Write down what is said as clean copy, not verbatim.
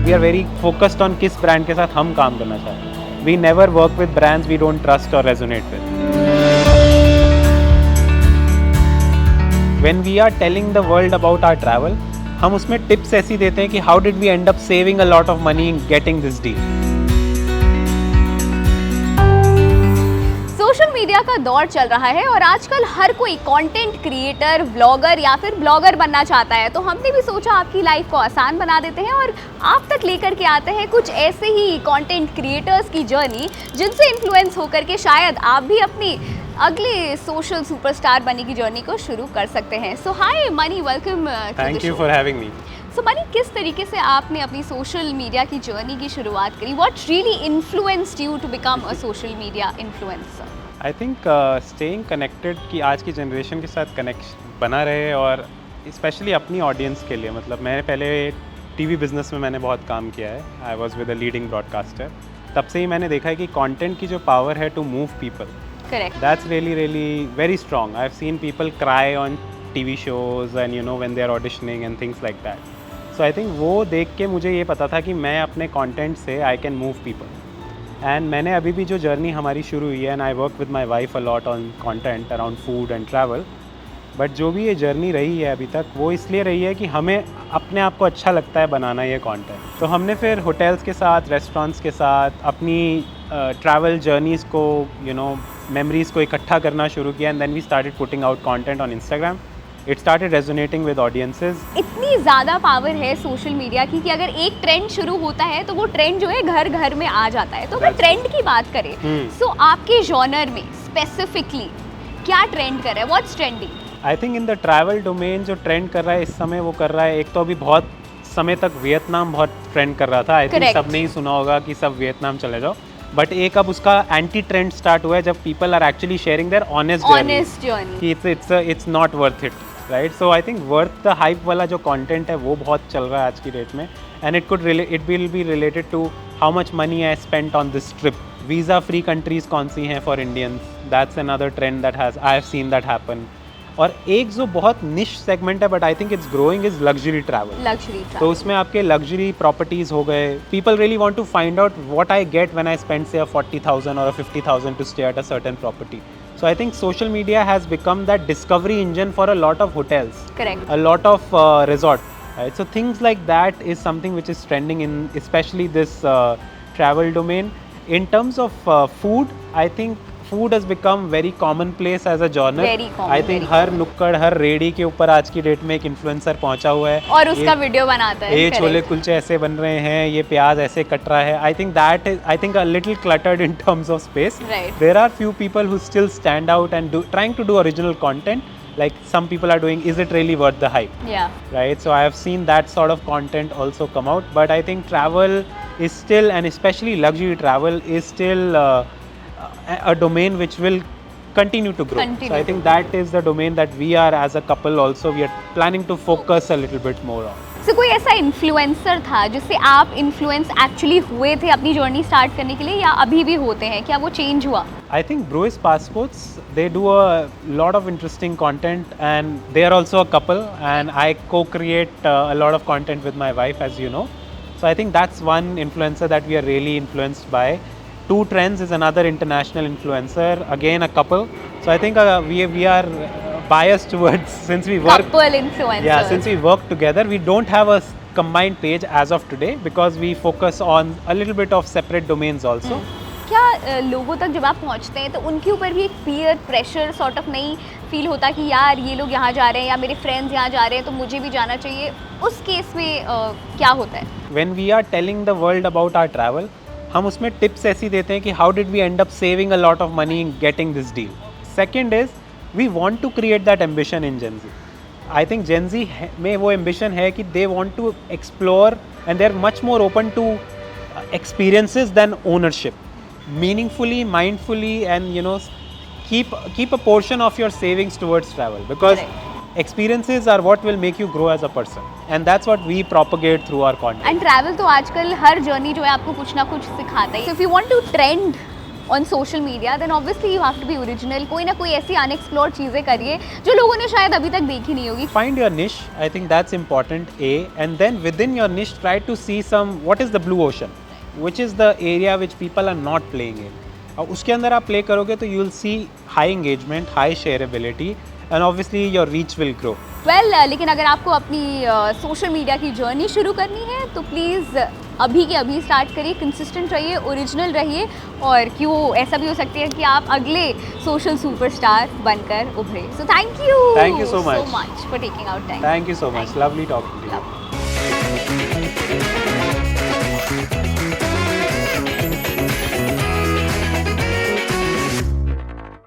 We are very focused on किस brand के साथ हम काम करना चाहते हैं. We never work with brands we don't trust और resonate with. When we are telling the world about our travel, हम उसमें टिप्स ऐसी देते हैं कि how did we end up saving a lot of money in getting this deal. Social media का दौर चल रहा है और आजकल हर कोई कंटेंट क्रिएटर, व्लॉगर या फिर ब्लॉगर बनना चाहता है. तो हमने भी सोचा आपकी लाइफ को आसान बना देते हैं और आप तक लेकर के आते हैं कुछ ऐसे ही कंटेंट क्रिएटर्स की जर्नी जिनसे इन्फ्लुएंस होकर के शायद आप भी अपनी अगले सोशल सुपरस्टार बनने की जर्नी को शुरू कर सकते हैं. So hi Mani, welcome. Thank you for having me. So Mani, किस तरीके से आपने अपनी सोशल मीडिया की जर्नी की शुरुआत करी? What really influenced you to become a social media influencer? I think staying connected कि आज की जनरेशन के साथ कनेक्ट बना रहे और स्पेशली अपनी ऑडियंस के लिए. मतलब मैं पहले टीवी बिजनेस में मैंने बहुत काम किया है. I was with a leading broadcaster. तब से ही मैंने देखा है कि कंटेंट की जो पावर है to move people, Correct. that's really very strong. I've seen people cry on TV shows and when they are auditioning and things like that. So I think वो देख के मुझे ये पता था कि मैं अपने content से I can move people. And मैंने अभी भी जो जर्नी हमारी शुरू हुई है, and I work with my wife a lot on content around food and travel. But जो भी ये जर्नी रही है अभी तक, वो इसलिए रही है कि हमें अपने आप को अच्छा लगता है बनाना ये कंटेंट. तो हमने फिर होटल्स के साथ, रेस्टोरेंट्स के साथ अपनी ट्रैवल जर्नीज़ को मेमोरीज़ को इकट्ठा करना शुरू किया. And then we started putting out content on Instagram. It started resonating with audiences. इतनी ज़्यादा पावर है सोशल मीडिया की कि अगर एक ट्रेंड शुरू होता है तो वो ट्रेंड जो है घर घर में आ जाता है. तो अगर ट्रेंड की बात करें, सो आपके जॉनर में स्पेसिफिकली क्या ट्रेंड कर रहा है? What's trending? I think in the travel domain जो ट्रेंड कर रहा है इस समय, वो कर रहा है, एक तो अभी बहुत समय तक वियतनाम बहुत ट्रेंड कर रहा था. आई थिंक सबने ही सुना होगा कि सब वियतनाम चले जाओ. बट एक अब उसका एंटी ट्रेंड स्टार्ट हुआ है जब people are actually sharing their honest journey कि it's not worth it, right. So I think worth the hype वाला जो कंटेंट है वो बहुत चल रहा है आज की डेट में. And it will be related to how much money I spent on this trip. Visa free countries कौन सी हैं for Indians, that's another trend that I have seen that happen. और एक जो बहुत निश सेगमेंट है but I think it's growing is luxury travel. तो उसमें आपके लग्जरी प्रॉपर्टीज़ हो गए. People really want to find out what I get when I spend से 40,000 और 50,000 to stay at a certain property. So I think social media has become that discovery engine for a lot of hotels. Correct. A lot of resort. Right? So things like that is something which is trending in especially this travel domain. In terms of food, I think food has become very commonplace as a genre. Very common. I think हर नुक्कड़, हर ready के ऊपर आज की date में एक influencer पहुंचा हुआ है और उसका वीडियो बनाता है. ये छोले कुलचे ऐसे बन रहे हैं, ये प्याज ऐसे कट रहा है. I think that is, I think a little cluttered in terms of space. Right. There are few people who still stand out and trying to do original content. Like some people are doing, is it really worth the hype? Yeah. Right. So I have seen that sort of content also come out. But I think travel is still, and especially luxury travel is still a domain which will continue to grow. So I think that is the domain that we are as a couple also we are planning to focus a little bit more on. So कोई ऐसा influencer था जिससे आप influence actually हुए थे अपनी journey start करने के लिए, या अभी भी होते हैं? क्या वो चेंज हुआ? I think Bruce Passports, they do a lot of interesting content and they are also a couple and I co-create a lot of content with my wife, as you know. So I think that's one influencer that we are really influenced by. Two Trends is another international influencer, again a couple. So I think we are biased towards, since we work couple influencers. Yeah, since we work together, we don't have a combined page as of today because we focus on a little bit of separate domains also. क्या लोगों तक जब आप पहुंचते हैं तो उनके ऊपर भी एक पीयर प्रेशर सॉर्ट ऑफ नहीं फील होता कि यार ये लोग यहाँ जा रहे हैं या मेरे फ्रेंड्स यहाँ जा रहे हैं तो मुझे भी जाना चाहिए? उस केस में क्या होता है? When we are telling the world about our travel, हम उसमें टिप्स ऐसी देते हैं कि how did we end up saving a lot of money in getting this deal. Second is we want to create that ambition in Gen Z. I think Gen Z में वो ambition है कि they want to explore and they are much more open to experiences than ownership. Meaningfully, mindfully, and keep a portion of your savings towards travel because experiences are what will make you grow as a person, and that's what we propagate through our content. And travel तो आजकल हर journey जो है आपको कुछ ना कुछ सिखाता है. So if you want to trend on social media, then obviously you have to be original. कोई ना कोई ऐसी अनएक्सप्लोर्ड चीज़ें करिए जो लोगों ने शायद अभी तक देखी नहीं होगी। Find your niche. I think that's important. And then within your niche, try to see what is the blue ocean, which is the area which people are not playing in. और उसके अंदर आप प्ले करोगे तो you will see high engagement, high shareability and obviously your reach will grow. लेकिन अगर आपको अपनी सोशल मीडिया की जर्नी शुरू करनी है तो प्लीज़ अभी के अभी स्टार्ट करिए, कंसिस्टेंट रहिए, ओरिजिनल रहिए, और क्यों ऐसा भी हो सकता है कि आप अगले सोशल सुपरस्टार बनकर उभरे। So thank you so much for taking out time. Thank you so much, lovely talking to you.